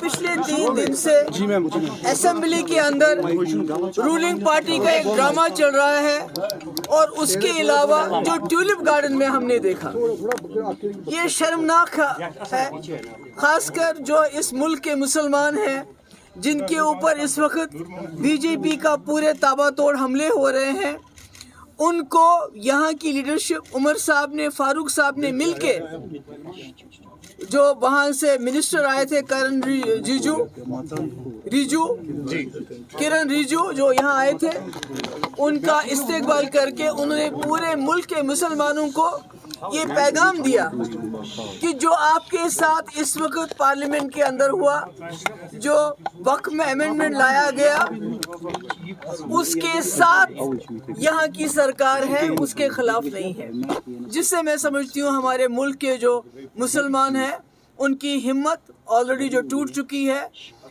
पिछले 3 दिन से असेंबली के अंदर रूलिंग पार्टी का एक ड्रामा चल रहा है और उसके अलावा जो ट्यूलिप गार्डन में हमने देखा ये शर्मनाक है, खासकर जो इस मुल्क के मुसलमान हैं जिनके ऊपर इस वक्त बीजेपी का पूरे ताबड़तोड़ हमले हो रहे हैं। उनको यहाँ की लीडरशिप उमर साहब ने, फारूक साहब ने मिलके, जो वहाँ से मिनिस्टर आए थे किरण रिजू जो यहाँ आए थे, उनका इस्तेकबाल करके उन्होंने पूरे मुल्क के मुसलमानों को ये पैगाम दिया कि जो आपके साथ इस वक्त पार्लियामेंट के अंदर हुआ, जो वक्त में अमेंडमेंट लाया गया, उसके साथ यहाँ की सरकार है, उसके खिलाफ नहीं है। जिससे मैं समझती हूँ हमारे मुल्क के जो मुसलमान हैं उनकी हिम्मत ऑलरेडी जो टूट चुकी है,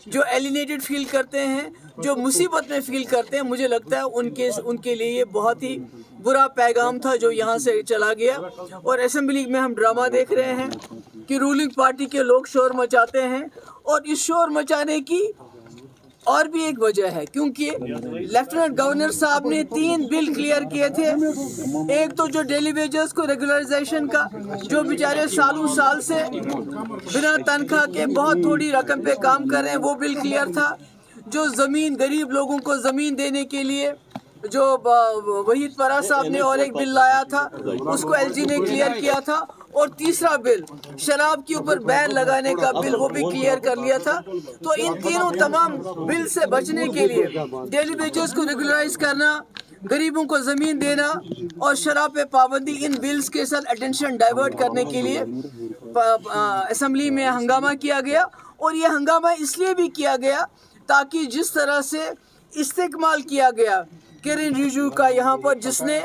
जो एलिनेटेड फील करते हैं, जो मुसीबत में फील करते हैं, मुझे लगता है उनके लिए ये बहुत ही बुरा पैगाम था जो यहाँ से चला गया। और असेंबली में हम ड्रामा देख रहे हैं कि रूलिंग पार्टी के लोग शोर मचाते हैं, और इस शोर मचाने की और भी एक वजह है, क्योंकि लेफ्टिनेंट गवर्नर साहब ने 3 बिल क्लियर किए थे। एक तो जो डेली वेजेस को रेगुलराइजेशन का, जो बेचारे सालों साल से बिना तनख्वाह के बहुत थोड़ी रकम पे काम कर रहे हैं, वो बिल क्लियर था। जो ज़मीन, गरीब लोगों को ज़मीन देने के लिए जो वहीद परा साहब ने और एक बिल लाया था, उसको एलजी ने क्लियर किया था। और तीसरा बिल, शराब के ऊपर बैन लगाने का बिल, वो भी क्लियर कर लिया था। तो इन तीनों तमाम बिल से बचने के लिए, डेली वेजेस को रेगुलराइज करना, गरीबों को ज़मीन देना और शराब पे पाबंदी, इन बिल्स के साथ अटेंशन डाइवर्ट करने के लिए असेंबली में हंगामा किया गया। और ये हंगामा इसलिए भी किया गया ताकि जिस तरह से इस्तेमाल किया गया किरण रिजिजू का यहाँ पर, जिसने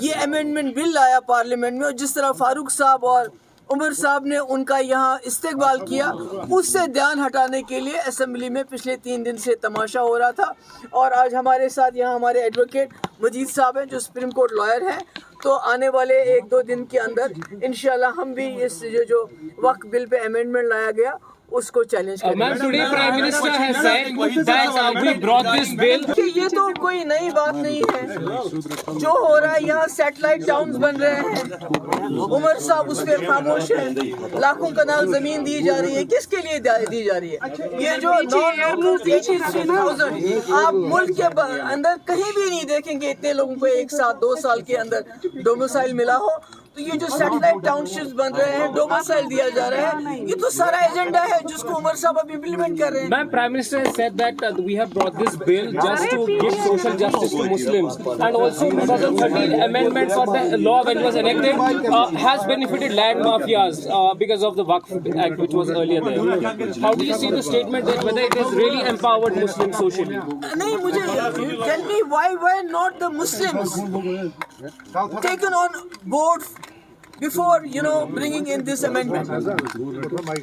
ये अमेंडमेंट बिल लाया पार्लियामेंट में, और जिस तरह फारूक साहब और उमर साहब ने उनका यहाँ इस्तेमाल किया, उससे ध्यान हटाने के लिए असेंबली में पिछले 3 दिन से तमाशा हो रहा था। और आज हमारे साथ यहाँ हमारे एडवोकेट मजीद साहब हैं जो सुप्रीम कोर्ट लॉयर हैं। तो आने वाले 1-2 दिन के अंदर इंशाल्लाह हम भी इस जो वक्फ बिल पे अमेंडमेंट लाया गया उसको चैलेंज करेंगे। Ma'am, today Prime Minister has said that we brought this bill. ये तो कोई नई बात नहीं है। जो हो रहा है, यहाँ सैटेलाइट टाउन्स बन रहे हैं, उमर साहब उस पर खामोश है। लाखों कनाल जमीन दी जा रही है, किसके लिए दी जा रही है? ये जो 9,83,000 आप मुल्क के अंदर कहीं भी नहीं देखेंगे इतने लोगों को एक साथ 2 साल के अंदर डोमिसाइल मिला हो। तो ये जो सैटेलाइट टाउनशिप्स बन रहे हैं, डोमिसाइल दिया जा रहा है, ये तो सारा एजेंडा है जिसको उमर साहब अब इम्प्लीमेंट कर रहे हैं। Ma'am, Prime Minister has said that we have brought this bill just to give social justice to Muslims, and also 2013 amendment for the law when it was enacted has benefited land mafias because of the Waqf Act which was earlier there. How do you see the statement that whether it has really empowered Muslims socially? नहीं, मुझे tell me why not the Muslims taken on board before bringing in this amendment?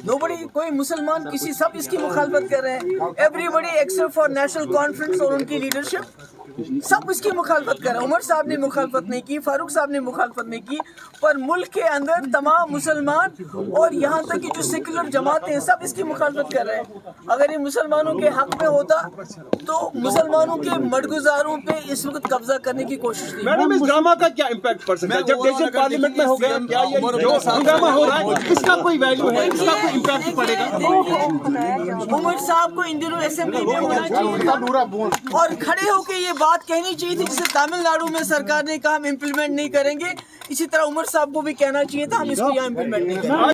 Nobody, कोई मुसलमान किसी, सब इसकी मुखालफत कर रहे हैं। Everybody except for National Conference और उनकी लीडरशिप सब इसकी मुखालफत कर रहे हैं। उमर साहब ने मुखालफत नहीं की, फारूक साहब ने मुखालफत नहीं की, पर मुल्क के अंदर तमाम मुसलमान और यहाँ तक कि जो सेकुलर जमातें हैं सब इसकी मुखालफत कर रहे हैं। अगर ये मुसलमानों के हक में होता तो मुसलमानों के मडगुजारों पे इस वक्त कब्जा करने की कोशिश थी। मैडम, इस ड्रामा का क्या इम्पैक्ट पड़ सकता है जब देश पार्लियामेंट में हो गया? क्या ये जो हंगामा हो रहा है इसका कोई वैल्यू है, इसका कोई इम्पैक्ट पड़ेगा? उमर साहब को इन दिनों असेंबली में होना चाहिए था और खड़े होकर ये बात कहनी चाहिए थी, जिसे तमिलनाडु में सरकार ने कहा हम इम्प्लीमेंट नहीं करेंगे, इसी तरह उमर साहब को भी कहना चाहिए था हम इसको यहाँ इम्प्लीमेंट नहीं करेंगे।